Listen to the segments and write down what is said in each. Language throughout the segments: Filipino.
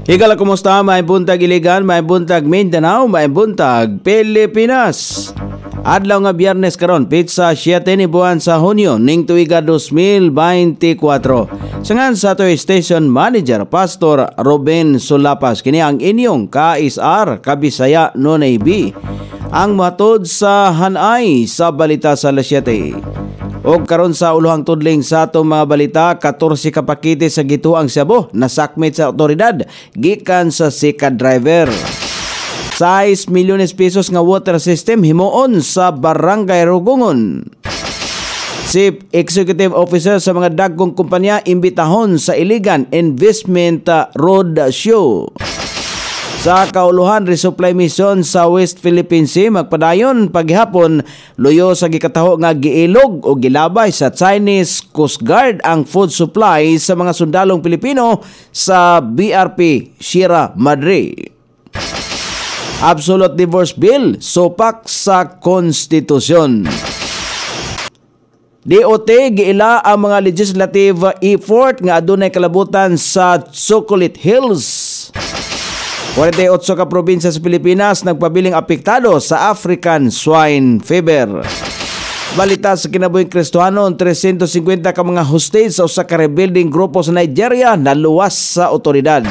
Higala, kumusta? May buntag Iligan, may buntag Mindanao, may buntag Pilipinas. Adlaw nga Biyernes karon, pizza 7 ni buwan sa Hunyo ning tuiga 2024. Sangan sa ato station manager Pastor Ruben Sulapas, kini ang inyong KSR Kabisaya Nonay B. Ang matod sa hanay sa balita sa alas 7. O karon sa uluhang tudling sa atong mga balita, 14 ka pakete sa gituang Cebu nasakmit sa otoridad gikan sa sika driver. 6 milyones pesos nga water system himuon sa Barangay Rugungon. Chief Executive Officer sa mga dagkong kumpanya imbitahon sa Iligan Investment Road Show. Sa kauluhan, resupply mission sa West Philippine Sea magpadayon paghapon luyo sa gikataho nga giilog o gilabay sa Chinese Coast Guard ang food supply sa mga sundalong Pilipino sa BRP Sierra Madre. Absolute Divorce Bill supak sa konstitusyon. DOT giila ang mga legislative effort nga adunay kalabutan sa Chocolate Hills. 48 ka probinsya sa Pilipinas nagpabiling apektado sa African Swine Fever. Balita sa kinabuhing Kristohanon, 350 ka mga hostage sa usa ka rebuilding grupo sa Nigeria naluwas sa otoridad.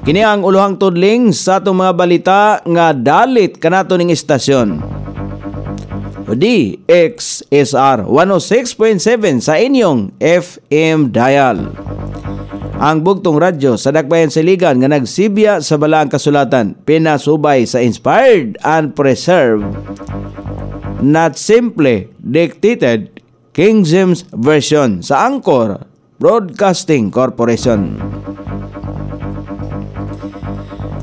Kini ang uluhang tudling sa atong mga balita nga dalit kanato ning istasyon. DXSR 106.7 sa inyong FM dial. Ang bugtong radyo sa Dakbayan sa Iligan nga nagsibya sa balaang kasulatan, pinasubay sa inspired and preserved, not simply dictated King James Version sa Angkor Broadcasting Corporation.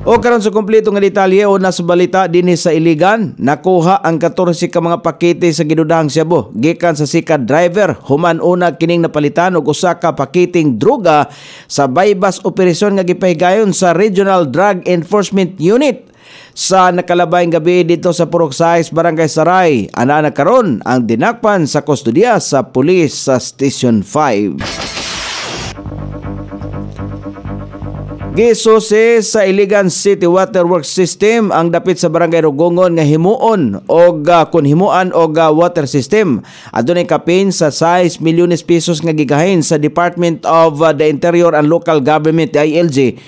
O karon sa kumpleto nga detalye o nasa balita dinhi sa Iligan, nakuha ang 14 ka mga pakete sa gidudahang Cebu gikan sa sika driver human una kining napalitan og usa ka paketing droga sa bypass operasyon nga gipahigayon sa Regional Drug Enforcement Unit sa nakalabayng gabi dito sa Purok 6, Barangay Saray. Ana na karon ang dinakpan sa kustodiya sa pulis sa Station 5. Gisuse sa Iligan City Water Works System ang dapit sa Barangay Rugungon nga himuon og kun himuan og water system. Adunay kapin sa 6 milyones pesos nga gigahin sa Department of the Interior and Local Government DILG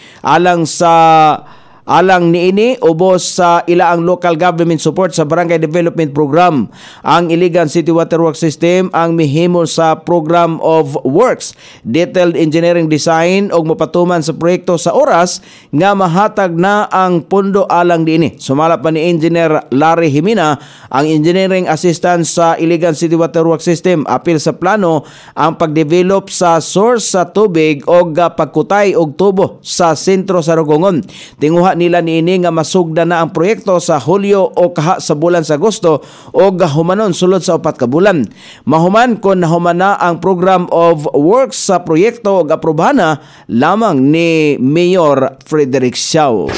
alang niini ubos sa ilaang local government support sa Barangay Development Program. Ang Iligan City Water Works System ang mihimo sa Program of Works, Detailed Engineering Design og mapatuman sa proyekto sa oras nga mahatag na ang pondo alang niini. Sumala pa ni Engineer Larry Jimena, ang Engineering Assistant sa Iligan City Water Works System, apil sa plano ang pagdevelop sa source sa tubig og pagkutay og tubo sa sentro sa Rugungon. Tinguha nila niini nga masugda na ang proyekto sa Hulyo o kaha sa bulan sa Agosto o humanon sulod sa 4 ka bulan. Mahuman kon nahuman na ang Program of Works sa proyekto og aprobahan na lamang ni Mayor Frederick Siao.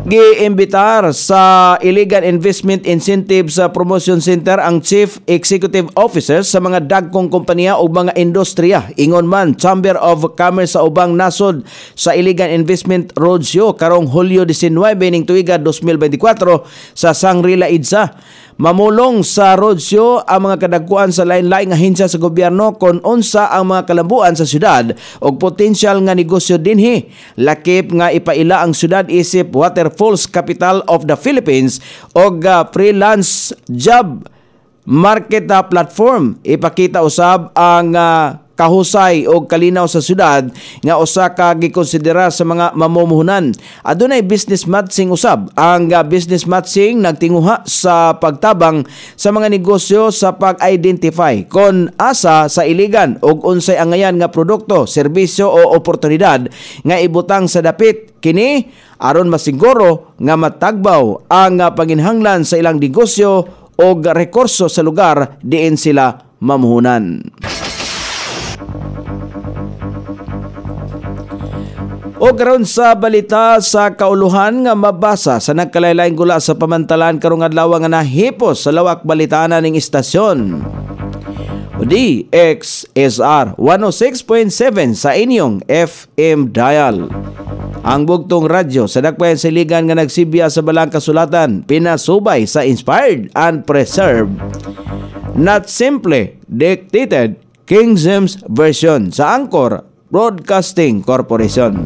Giimbitar sa Iligan Investment Incentives Promotion Center ang Chief Executive Officer sa mga dagkong kompanya o mga industriya. Ingon man Chamber of Commerce sa ubang nasod sa Iligan Investment Roadshow karong Hulyo 19 ning tuiga 2024 sa Sangrila Idsa. Mamulong sa roadshow ang mga kadagkuan sa lain-laing ahensya sa gobyerno kon unsa ang mga kalambuan sa syudad og potensyal nga negosyo dinhi. Lakip nga ipaila ang syudad isip Waterfalls Capital of the Philippines og freelance job market platform. Ipakita usab ang kahusay o kalinaw sa syudad nga usa ka gikonsidera sa mga mamumuhunan. Adunay business matching usab. Ang business matching nagtinguha sa pagtabang sa mga negosyo sa pag-identify kon asa sa Iligan og unsay angayan nga produkto, serbisyo o oportunidad nga ibutang sa dapit kini aron masiguro nga matagbaw ang panginhanglan sa ilang negosyo o rekurso sa lugar diin sila mamuhunan. O karon sa balita sa kauluhan nga mabasa sa nagkalaylaing gula sa pamantalan karong adlaw nga nahipos sa lawak balitana ning istasyon. DXSR 106.7 sa inyong FM dial. Ang bugtong radyo sa dakbayan siligan nga nagsibya sa balang kasulatan, pinasubay sa inspired and preserved, not simply dictated King James Version sa Anchor Broadcasting Corporation.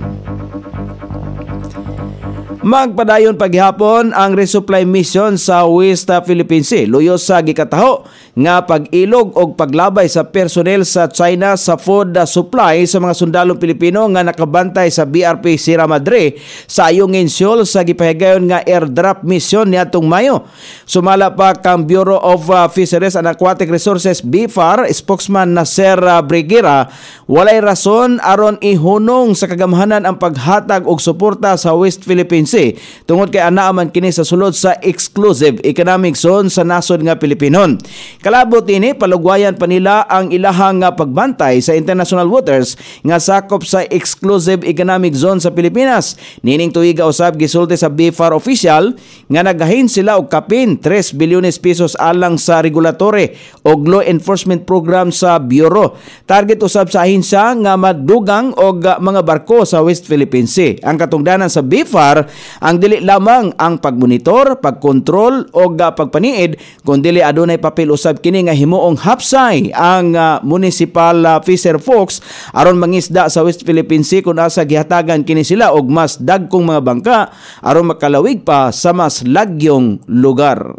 Magpadayon paghapon ang resupply mission sa West Philippine Sea luyo sa gikataho nga pag-ilog og paglabay sa personnel sa China sa food supply sa mga sundalong Pilipino nga nakabantay sa BRP Sierra Madre sa Ayungin Shoal sa gipahigayon nga airdrop mission niadtong Mayo. Sumala pa kang Bureau of Fisheries and Aquatic Resources BFAR spokesman Nasser Briguera, walay rason aron ihunong sa kagamhanan ang paghatag og suporta sa West Philippine Sea tungod kay anaa man kini sa sulod sa exclusive economic zone sa nasod nga Pilipinon. Kalabot ini palugwayan pa nila ang ilahang pagbantay sa international waters nga sakop sa exclusive economic zone sa Pilipinas. Nining tuiga usab gisulti sa BFAR official nga nagahin sila og kapin 3 bilyones pesos alang sa regulatory o law enforcement program sa Bureau. Target usab sa ahinsya nga madugang og mga barko sa West Philippine Sea. Ang katungdanan sa BFAR ang dili lamang ang pagmonitor, pagkontrol o pagpaniid, kundi adunay papel usab kini nga himuong hapsay ang municipal fisher folks aron mangisda sa West Philippine Sea kung asa gihatagan kini sila og mas dagkong mga bangka aron makalawig pa sa mas lagyong lugar.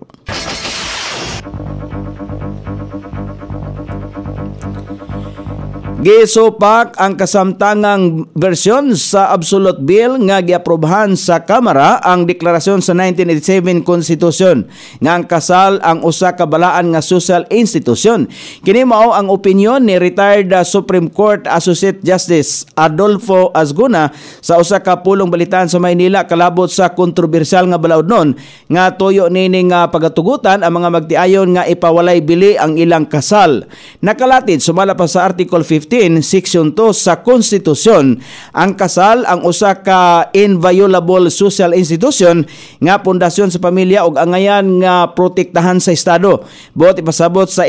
Gisupak ang kasamtangang bersyon sa Absolute Bill nga giaprobahan sa Kamara ang deklarasyon sa 1987 Konstitusyon nga ang kasal ang usa ka balaan nga social institution. Kini mao ang opinyon ni retired Supreme Court Associate Justice Adolfo Azguna sa usa ka pulong balitaan sa Maynila kalabot sa kontrobersyal nga balaodnon nga tuyo nining pagatugutan ang mga magtiayon nga ipawalay bili ang ilang kasal. Nakalatid sumala pa sa Article 15 Section 2 sa Konstitusyon, ang kasal ang usa ka inviolable social institution nga pundasyon sa pamilya ug angayan nga protektahan sa Estado. Buot ipasabot sa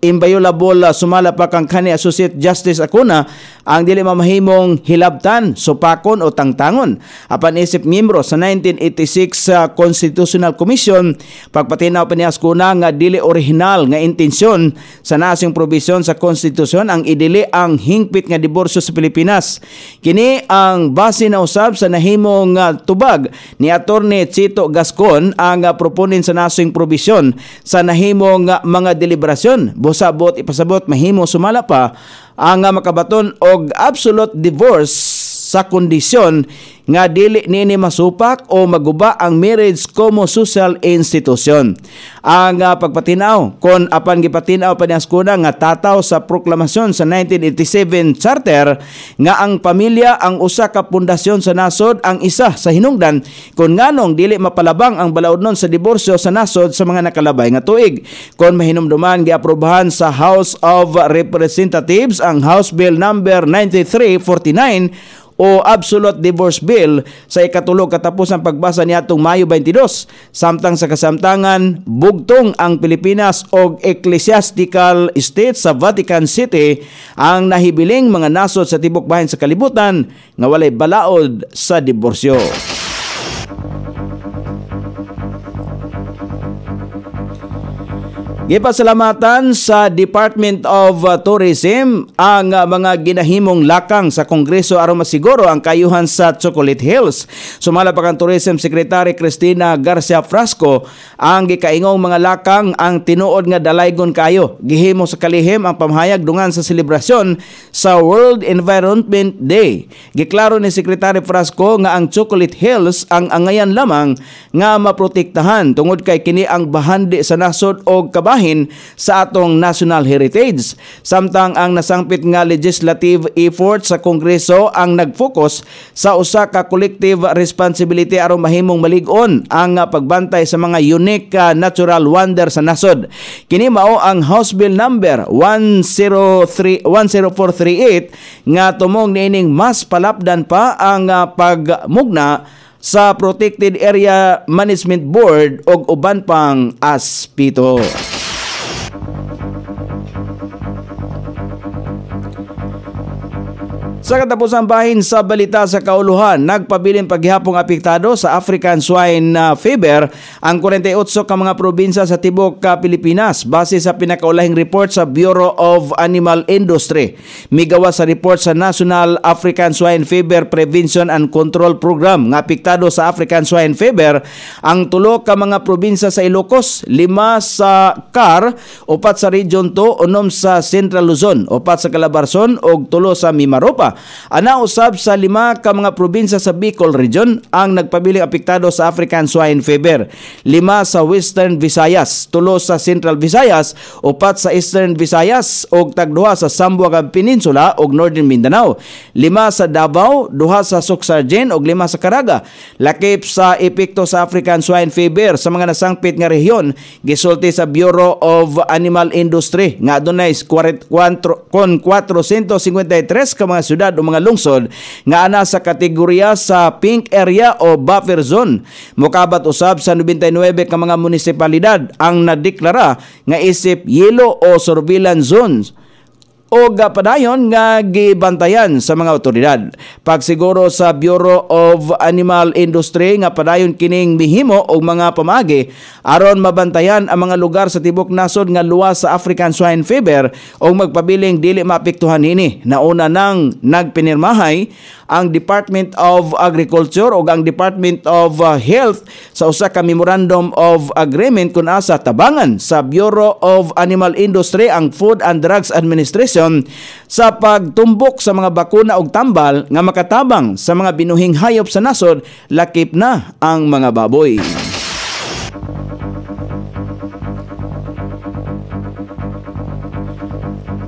inviolable sumala pa kang kani Associate Justice Acuna ang dili mamahimong hilabtan, supakon o tangtangon. Apan isip miyembro sa 1986 Constitutional Commission, pagpatinaw pa ni Acuna nga dili original nga intensyon sa nasing probisyon sa konstitusyon ang idili ang hingpit nga diborsyo sa Pilipinas. Kini ang base na usab sa nahimong tubag ni Attorney Chito Gascon ang proponin sa nasing probisyon sa nahimong mga deliberasyon. Busabot ipasabot mahimo sumala pa ang makabaton og absolute divorce sa kondisyon nga dili niini masupak o maguba ang marriage como social institution. Ang pagpatinaw kon apan gipatinaw pa ni Ascuna nga tataw sa proklamasyon sa 1987 Charter nga ang pamilya ang usa ka pundasyon sa nasod, ang isa sa hinungdan kon nganong dili mapalabang ang balaodnon sa diborsyo sa nasod sa mga nakalabay nga tuig. Kon mahinumduman giaprobahan sa House of Representatives ang House Bill number 9349 o Absolute Divorce Bill sa ikatulog katapusang pagbasa niadtong Mayo 22. Samtang sa kasamtangan, bugtong ang Pilipinas og ecclesiastical state sa Vatican City ang nahibiling mga nasod sa tibok bahin sa kalibutan nga walay balaod sa diborsyo. Gipasalamatan sa Department of Tourism ang mga ginahimong lakang sa Kongreso aron masiguro ang kayuhan sa Chocolate Hills. Sumala pa kang Tourism Secretary Cristina Garcia Frasco, ang gikaingong mga lakang ang tinuod nga dalaygon kayo. Gihimo sa kalihim ang pamahayag dungan sa selebrasyon sa World Environment Day. Giklaro ni Secretary Frasco nga ang Chocolate Hills ang angayan lamang nga maprotektahan tungod kay kini ang bahandi sa nasod o kabahin sa atong national heritage. Samtang ang nasangpit nga legislative effort sa Kongreso ang nagfocus sa usa ka collective responsibility aron mahimong malig-on ang pagbantay sa mga unique natural wonder sa nasod. Kini mao ang House Bill number 10438 nga tumong niining mas palapdan pa ang pagmugna sa Protected Area Management Board og uban pang aspito. Sa katapusang bahin sa balita sa kauluhan, nagpabiling paghihapong apektado sa African Swine Fever ang 48 ka mga probinsya sa tibok Pilipinas base sa pinakaulahing report sa Bureau of Animal Industry. Migawas sa report sa National African Swine Fever Prevention and Control Program nga apektado sa African Swine Fever ang 3 ka mga probinsya sa Ilocos, 5 sa CAR, 4 sa Region 2, 6 sa Central Luzon, 4 sa Calabarzon ug 3 sa Mimaropa. Ana usab sa 5 ka mga probinsya sa Bicol Region ang nagpabiling apektado sa African Swine Fever. 5 sa Western Visayas, 3 sa Central Visayas, 4 sa Eastern Visayas ug tag-2 sa Zamboanga Peninsula ug Northern Mindanao. 5 sa Davao, 2 sa Suksargen ug 5 sa Caraga. Lakip sa epekto sa African Swine Fever sa mga nasangpit nga rehiyon gisulti sa Bureau of Animal Industry nga adunay 453 ka mga syudad o mga lungsod nga ana sa kategorya sa pink area o buffer zone. Mokabat usab sa 99 ka mga munisipalidad ang nadeklara nga isip yellow o surveillance zones o padayon nga gibantayan sa mga otoridad. Pagsiguro sa Bureau of Animal Industry nga padayon kining mihimo og mga pamaagi aron mabantayan ang mga lugar sa tibok nasod nga luwas sa African Swine Fever o magpabiling dili maapektuhan ini. Nauna nang nagpinirmahay ang Department of Agriculture o ang Department of Health sa usa ka Memorandum of Agreement kun asa tabangan sa Bureau of Animal Industry ang Food and Drugs Administration sa pagtumbok sa mga bakuna og tambal nga makatabang sa mga binuhing hayop sa nasod, lakip na ang mga baboy.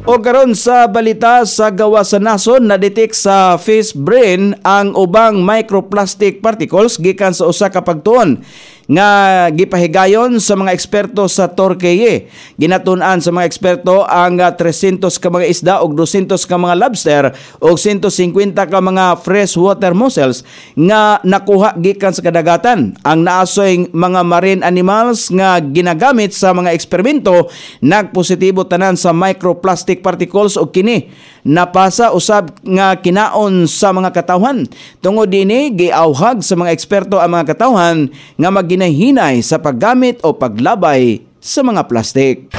O karon sa balita sa gawa sa nasod, na-detect sa fish brain ang ubang microplastic particles gikan sa usa ka pagtuon nga gipahigayon sa mga eksperto sa Torquay. Ginatun-an sa mga eksperto ang 300 ka mga isda og 200 ka mga lobster og 150 ka mga freshwater mussels nga nakuha gikan sa kadagatan. Ang naasoy mga marine animals nga ginagamit sa mga eksperimento nagpositibo tanan sa microplastic particles og kini napasa usab nga kinaon sa mga katawhan. Tungod dinhi giawhag sa mga eksperto ang mga katawhan nga maghinay sa paggamit o paglabay sa mga plastik.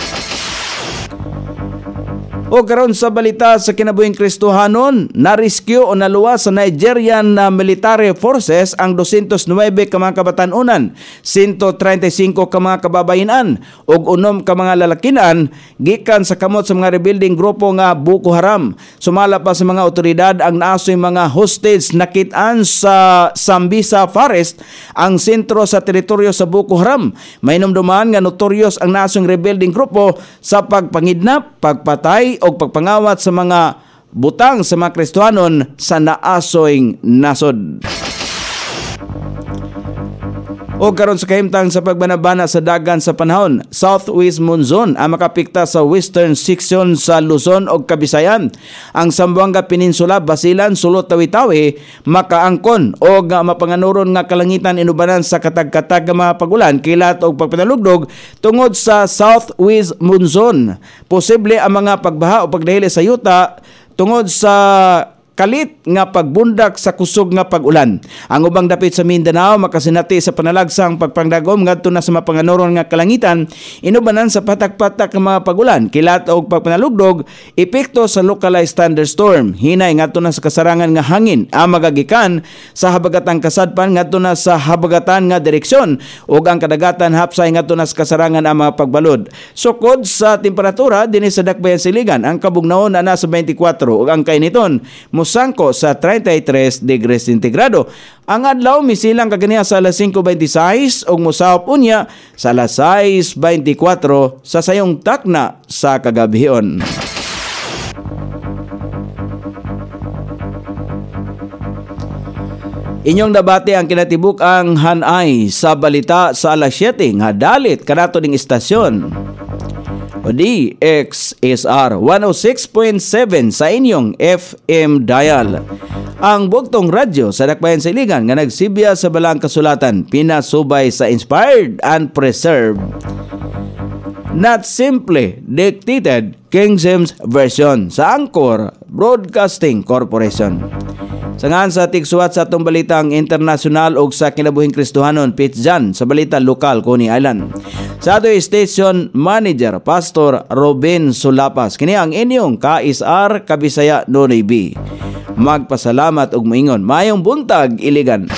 O karon sa balita sa kinabuhing Kristohanon, na-rescue o naluwas sa Nigerian Military Forces ang 209 ka mga kabatanunan, 135 ka mga kababayenan ug 6 ka mga lalakinan gikan sa kamot sa mga rebuilding grupo nga Boko Haram. Sumala pa sa mga otoridad ang naasoy mga hostage nakit-an sa Sambisa Forest, ang sentro sa teritoryo sa Boko Haram. May numduman nga notorious ang naasoy rebuilding grupo sa pagpangidnap, pagpatay o pagpangawat sa mga butang sa mga Kristohanon sa naasoyng nasod. O karon sa kahimtang sa pagbanabana sa dagan sa panahon, southwest monsoon ang makapikta sa western section sa Luzon ug Kabisayan. Ang Zamboanga Peninsula, Basilan, Sulot, Tawi-Tawi makaangkon o mapanganuron nga kalangitan inubanan sa katag-katag nga mga pagulan, kilat og pagpanalugdog tungod sa southwest monsoon. Posible ang mga pagbaha o pagdahili sa yuta tungod sa kalit nga pagbundak sa kusog nga pag-ulan. Ang ubang dapit sa Mindanao makasinati sa panalagsang pagpangdagom ngadto na sa mapanganuron nga kalangitan inubanan sa patak-patak nga mga pag-ulan, kilat og pagpanalugdog, epekto sa localized thunderstorm. Hinay ngadto na sa kasarangan nga hangin ang magagikan sa habagatang kasadpan ngadto na sa habagatan nga direksyon ug ang kadagatan hapsay ngadto na sa kasarangan ang mga pagbalod. Sukod sa temperatura dinhi sa Dakbayan Siligan, ang kabugnaon na nasa 24 ug ang kainiton sangko sa 33 degrees centigrado. Ang adlaw misilang kaganiya sa alas 5:26 ug mosahop unya sa alas 6:24 sa sayong takna sa kagabihon. Inyong nabati ang kinatibuk ang hanay sa balita sa alas 7 nga dalit kanato ning istasyon. O DXSR 106.7 sa inyong FM dial. Ang bugtong radyo sa Dakbayan Siligan nga nagsibya sa balang kasulatan, pinasubay sa inspired and preserved, not simply dictated King James Version. Sa Anchor, Broadcasting Corporation. Sangan sa tigsuwat sa atong balitang internasyonal ug sa kinabuhing Kristohanon, Pitjan sa balita lokal Coney Island. Sa ato'y station manager Pastor Robin Sulapas, kini ang inyong KSR Kabisaya Nonoy B. Magpasalamat ug moingon mayong buntag iligan.